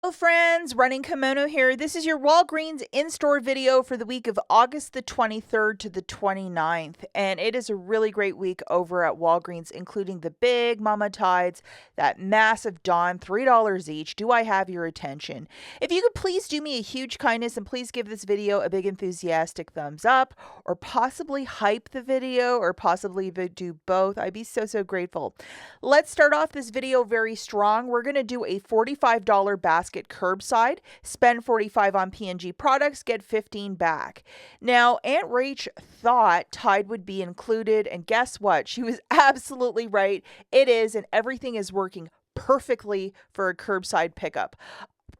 Hello friends, Running Kimono here. This is your Walgreens in-store video for the week of August the 23rd to the 29th. And it is a really great week over at Walgreens, including the big Mama Tides, that massive Dawn, $3 each. Do I have your attention? If you could please do me a huge kindness and please give this video a big enthusiastic thumbs up, or possibly hype the video, or possibly do both. I'd be so grateful. Let's start off this video very strong. We're going to do a $45 basket curbside, spend $45 on P&G products, get $15 back. Now, Aunt Rach thought Tide would be included, and guess what? She was absolutely right. It is, and everything is working perfectly for a curbside pickup.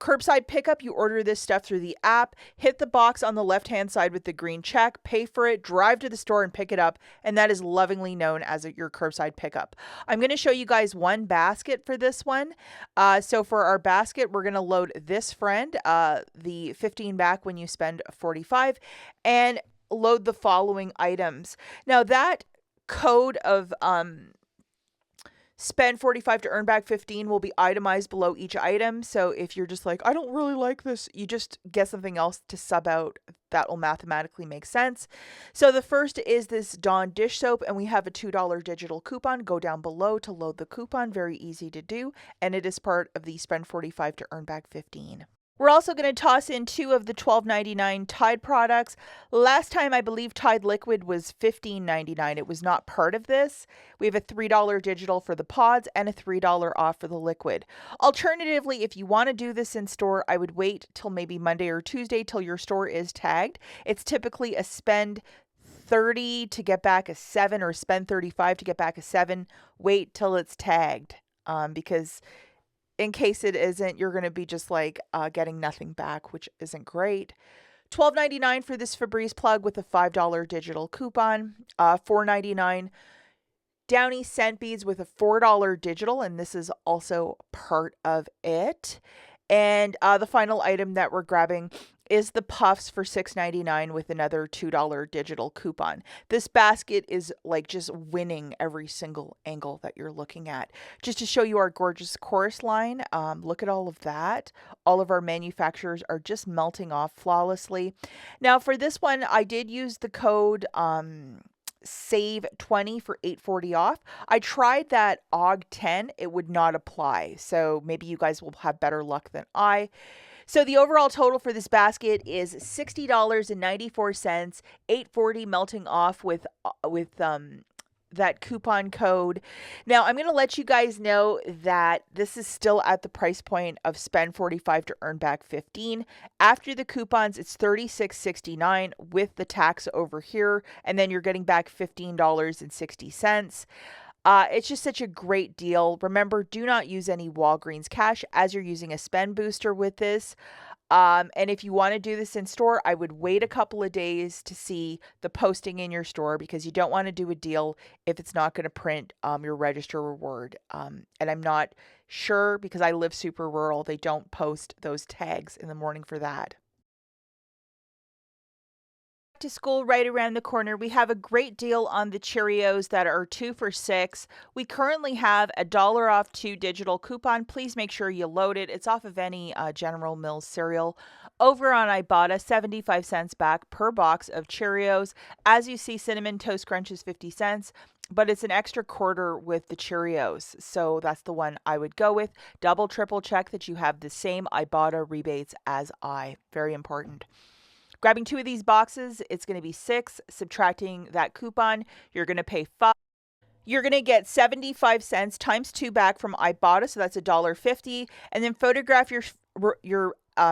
Curbside pickup, you order this stuff through the app, hit the box on the left-hand side with the green check, pay for it, drive to the store and pick it up, and that is lovingly known as your curbside pickup. I'm going to show you guys one basket for this one. So for our basket, we're going to load this friend, the 15 back when you spend 45, and load the following items. Now that code of spend 45 to earn back 15 will be itemized below each item. So if you're just like, I don't really like this, you just get something else to sub out. That will mathematically make sense. So the first is this Dawn dish soap, and we have a $2 digital coupon. Go down below to load the coupon. Very easy to do. And it is part of the spend 45 to earn back 15. We're also going to toss in two of the $12.99 Tide products. Last time, I believe Tide Liquid was $15.99. It was not part of this. We have a $3 digital for the pods and a $3 off for the liquid. Alternatively, if you want to do this in store, I would wait till maybe Monday or Tuesday till your store is tagged. It's typically a spend 30 to get back a 7 or spend 35 to get back a 7. Wait till it's tagged because in case it isn't, you're going to be just like getting nothing back, which isn't great. $12.99 for this Febreze plug with a $5 digital coupon. $4.99 Downy scent beads with a $4 digital, and this is also part of it. And the final item that we're grabbing is the puffs for $6.99 with another $2 digital coupon. This basket is like just winning every single angle that you're looking at. Just to show you our gorgeous chorus line, look at all of that. All of our manufacturers are just melting off flawlessly. Now for this one, I did use the code save 20 for $8.40 off. I tried that AUG 10, it would not apply. So maybe you guys will have better luck than I. So the overall total for this basket is $60.94, $8.40 melting off with that coupon code. Now, I'm going to let you guys know that this is still at the price point of spend 45 to earn back 15. After the coupons, it's $36.69 with the tax over here, and then you're getting back $15.60. It's just such a great deal. Remember, do not use any Walgreens cash as you're using a spend booster with this. And if you want to do this in store, I would wait a couple of days to see the posting in your store because you don't want to do a deal if it's not going to print your register reward. And I'm not sure because I live super rural. They don't post those tags in the morning for that. To school right around the corner, we have a great deal on the Cheerios that are 2 for $6. We currently have a $1 off 2 digital coupon. Please make sure you load it. It's off of any General Mills cereal. Over on IBOTTA, 75 cents back per box of Cheerios. As you see, Cinnamon Toast Crunch is 50 cents. But it's an extra quarter with the Cheerios. So that's the one I would go with. Double, triple check that you have the same IBOTTA rebates as I. Very important. Grabbing 2 of these boxes, it's going to be $6. Subtracting that coupon, you're going to pay $5. You're going to get 75 cents times 2 back from IBOTTA, so that's $1.50. And then photograph your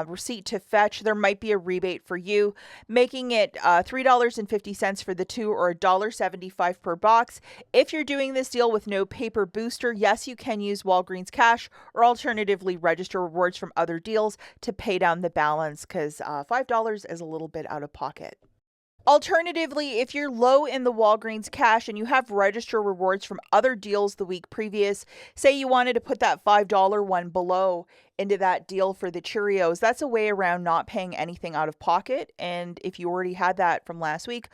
receipt to fetch. There might be a rebate for you, making it $3.50 for the 2 or $1.75 per box. If you're doing this deal with no paper booster, yes, you can use Walgreens cash or alternatively register rewards from other deals to pay down the balance because $5 is a little bit out of pocket. Alternatively, if you're low in the Walgreens cash and you have register rewards from other deals the week previous, say you wanted to put that $5 one below into that deal for the Cheerios, that's a way around not paying anything out of pocket. And if you already had that from last week,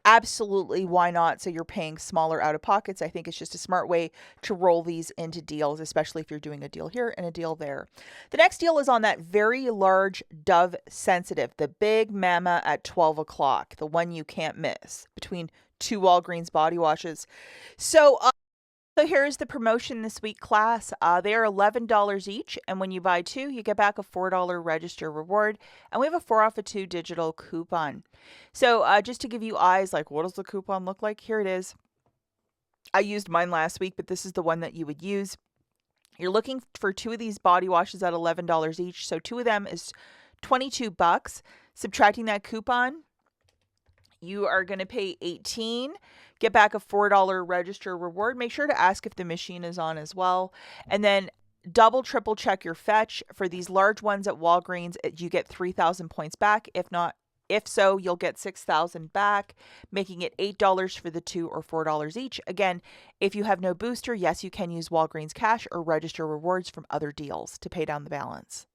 Absolutely, why not? So you're paying smaller out of pockets. I think it's just a smart way to roll these into deals, especially if you're doing a deal here and a deal there. The next deal is on that very large Dove Sensitive, the big mama at 12 o'clock, the one you can't miss between two Walgreens body washes. So here's the promotion this week, class. They are $11 each, and when you buy two, you get back a $4 register reward, and we have a 4 off of 2 digital coupon. So just to give you eyes, like what does the coupon look like? Here it is. I used mine last week, but this is the one that you would use. You're looking for two of these body washes at $11 each, so two of them is $22. Subtracting that coupon, you are going to pay $18, get back a $4 register reward. Make sure to ask if the machine is on as well. And then double, triple check your fetch. For these large ones at Walgreens, you get 3,000 points back. If so, you'll get 6,000 back, making it $8 for the two or $4 each. Again, if you have no booster, yes, you can use Walgreens cash or register rewards from other deals to pay down the balance.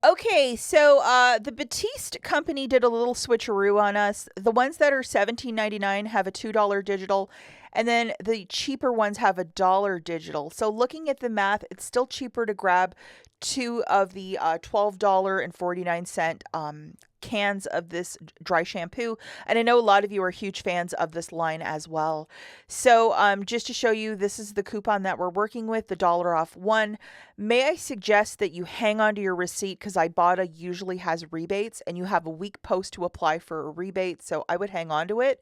Okay, so the Batiste company did a little switcheroo on us. The ones that are $17.99 have a $2 digital, and then the cheaper ones have a $1 digital. So looking at the math, it's still cheaper to grab two of the $12.49 cans of this dry shampoo. And I know a lot of you are huge fans of this line as well. So just to show you, this is the coupon that we're working with, the $1 off one. May I suggest that you hang on to your receipt, because IBOTTA usually has rebates and you have a week post to apply for a rebate. So I would hang on to it.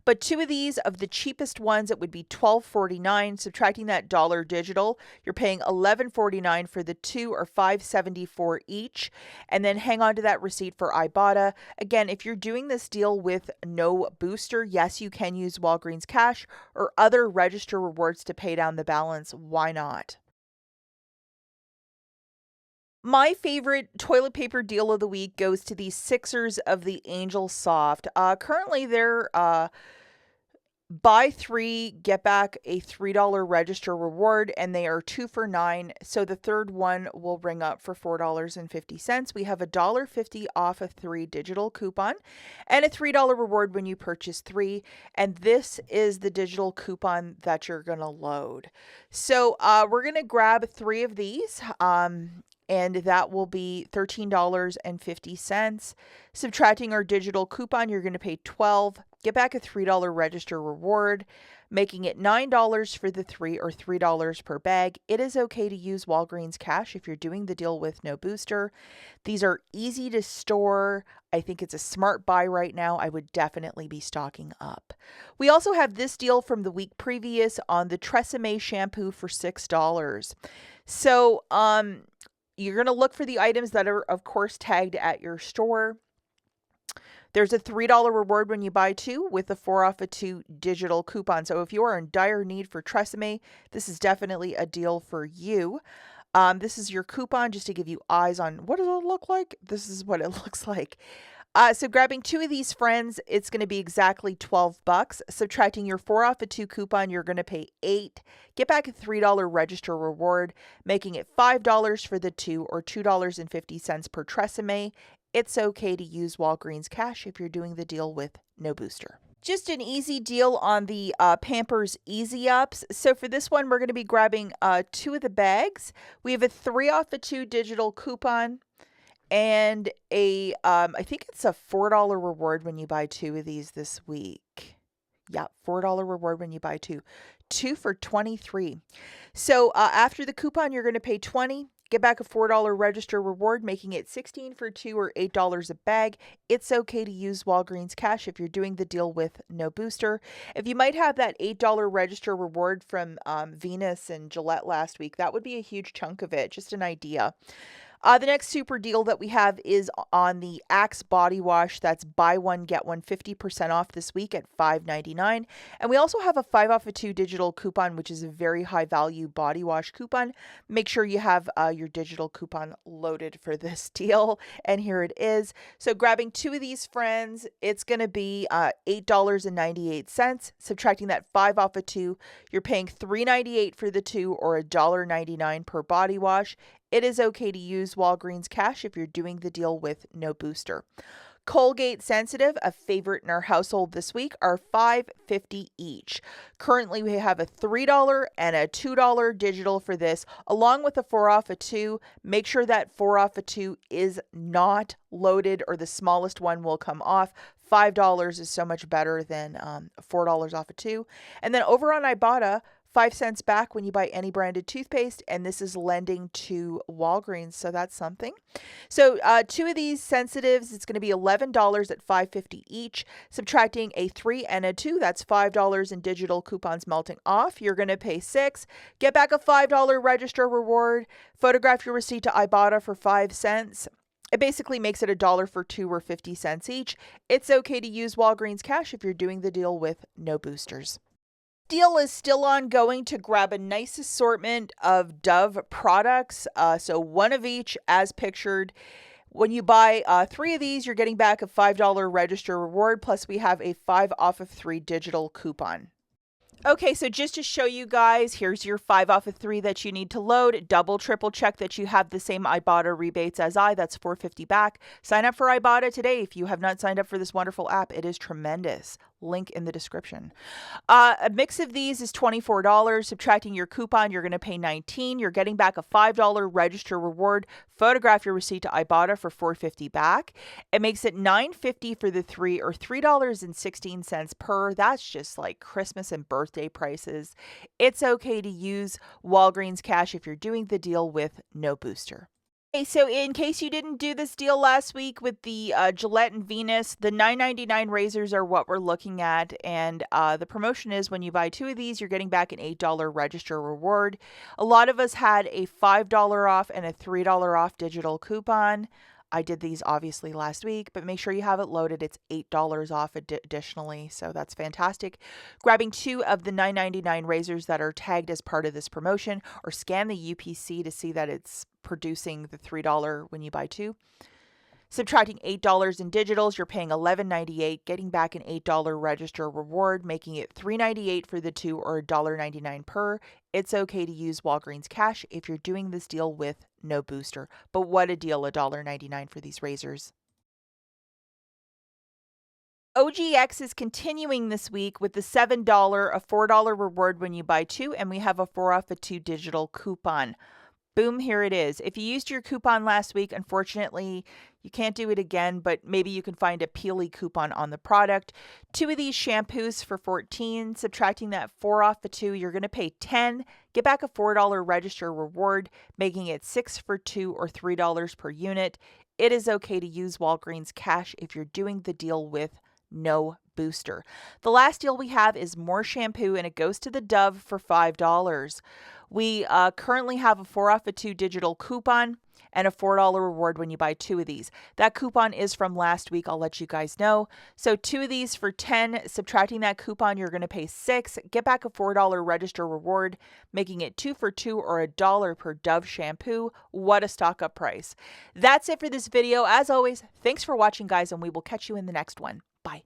But two of these, of the cheapest ones, it would be $12.49. Subtracting that $1 digital, you're paying $11.49 for the two, or $5.74 each. And then hang on to that receipt for IBOTTA. Again, if you're doing this deal with no booster, yes, you can use Walgreens cash or other register rewards to pay down the balance. Why not? My favorite toilet paper deal of the week goes to the Sixers of the Angel Soft. Currently, they're buy three, get back a $3 register reward, and they are 2 for $9. So the third one will ring up for $4.50. We have a $1.50 off a 3 digital coupon and a $3 reward when you purchase 3. And this is the digital coupon that you're going to load. So we're going to grab 3 of these. And that will be $13.50. Subtracting our digital coupon, you're going to pay $12. Get back a $3 register reward, making it $9 for the 3, or $3 per bag. It is okay to use Walgreens cash if you're doing the deal with no booster. These are easy to store. I think it's a smart buy right now. I would definitely be stocking up. We also have this deal from the week previous on the Tresemme shampoo for $6. So, you're going to look for the items that are, of course, tagged at your store. There's a $3 reward when you buy 2 with a 4 off of 2 digital coupon. So if you are in dire need for Tresemme, this is definitely a deal for you. This is your coupon, just to give you eyes on what does it look like. This is what it looks like. So grabbing 2 of these, friends, it's going to be exactly $12. Subtracting your 4 off of 2 coupon, you're going to pay $8. Get back a $3 register reward, making it $5 for the 2, or $2.50 per Tresemme. It's okay to use Walgreens cash if you're doing the deal with no booster. Just an easy deal on the Pampers Easy Ups. So for this one, we're going to be grabbing 2 of the bags. We have a 3 off of 2 digital coupon, and a I think it's a $4 reward when you buy 2 of these this week. Yeah, $4 reward when you buy 2. 2 for $23. So after the coupon, you're going to pay $20. Get back a $4 register reward, making it $16 for 2, or $8 a bag. It's okay to use Walgreens cash if you're doing the deal with no booster. If you might have that $8 register reward from Venus and Gillette last week, that would be a huge chunk of it. Just an idea. The next super deal that we have is on the Axe body wash. That's buy one, get one 50% off this week at $5.99. And we also have a 5 off of 2 digital coupon, which is a very high value body wash coupon. Make sure you have your digital coupon loaded for this deal. And here it is. So grabbing 2 of these, friends, it's going to be $8.98. Subtracting that 5 off of 2, you're paying $3.98 for the 2, or $1.99 per body wash. It is okay to use Walgreens cash if you're doing the deal with no booster. Colgate Sensitive, a favorite in our household this week, are $5.50 each. Currently, we have a $3 and a $2 digital for this, along with a 4 off a 2. Make sure that 4 off a 2 is not loaded, or the smallest one will come off. $5 is so much better than $4 off a 2. And then over on IBOTTA, 5 cents back when you buy any branded toothpaste, and this is lending to Walgreens, so that's something. So 2 of these sensitives, it's going to be $11 at $5.50 each. Subtracting a 3 and a 2, that's $5 in digital coupons melting off. You're going to pay $6. Get back a $5 register reward. Photograph your receipt to IBOTTA for 5 cents. It basically makes it $1 for 2 or 50 cents each. It's okay to use Walgreens Cash if you're doing the deal with no boosters. Deal is still ongoing to grab a nice assortment of Dove products, so 1 of each as pictured. When you buy 3 of these, you're getting back a $5 register reward, plus we have a 5 off of 3 digital coupon. Okay, so just to show you guys, here's your 5 off of 3 that you need to load. Double, triple check that you have the same IBOTTA rebates as that's $4.50 back. Sign up for IBOTTA today if you have not signed up for this wonderful app. It is tremendous. Link in the description. A mix of these is $24. Subtracting your coupon, you're going to pay $19. You're getting back a $5 register reward. Photograph your receipt to IBOTTA for $4.50 back. It makes it $9.50 for the 3, or $3.16 per. That's just like Christmas and birthday prices. It's okay to use Walgreens Cash if you're doing the deal with no booster. Okay, so in case you didn't do this deal last week with the Gillette and Venus, the $9.99 razors are what we're looking at, and the promotion is when you buy 2 of these, you're getting back an $8 register reward. A lot of us had a $5 off and a $3 off digital coupon. I did these obviously last week, but make sure you have it loaded. It's $8 off additionally, so that's fantastic. Grabbing 2 of the $9.99 razors that are tagged as part of this promotion, or scan the UPC to see that it's producing the $3 when you buy 2. Subtracting $8 in digitals, you're paying $11.98, getting back an $8 register reward, making it $3.98 for the 2, or $1.99 per. It's okay to use Walgreens Cash if you're doing this deal with no booster. But what a deal, $1.99 for these razors. OGX is continuing this week with the $7, a $4 reward when you buy 2, and we have a 4 off a 2 digital coupon. Boom, here it is. If you used your coupon last week, unfortunately, you can't do it again, but maybe you can find a Peely coupon on the product. 2 of these shampoos for $14. Subtracting that 4 off the 2, you're going to pay $10. Get back a $4 register reward, making it 6 for 2, or $3 per unit. It is okay to use Walgreens Cash if you're doing the deal with no booster. The last deal we have is more shampoo, and it goes to the Dove for $5. We currently have a 4 off a 2 digital coupon and a $4 reward when you buy 2 of these. That coupon is from last week. I'll let you guys know. So 2 of these for $10. Subtracting that coupon, you're going to pay $6. Get back a $4 register reward, making it 2 for 2, or $1 per Dove shampoo. What a stock up price. That's it for this video. As always, thanks for watching, guys, and we will catch you in the next one. Bye.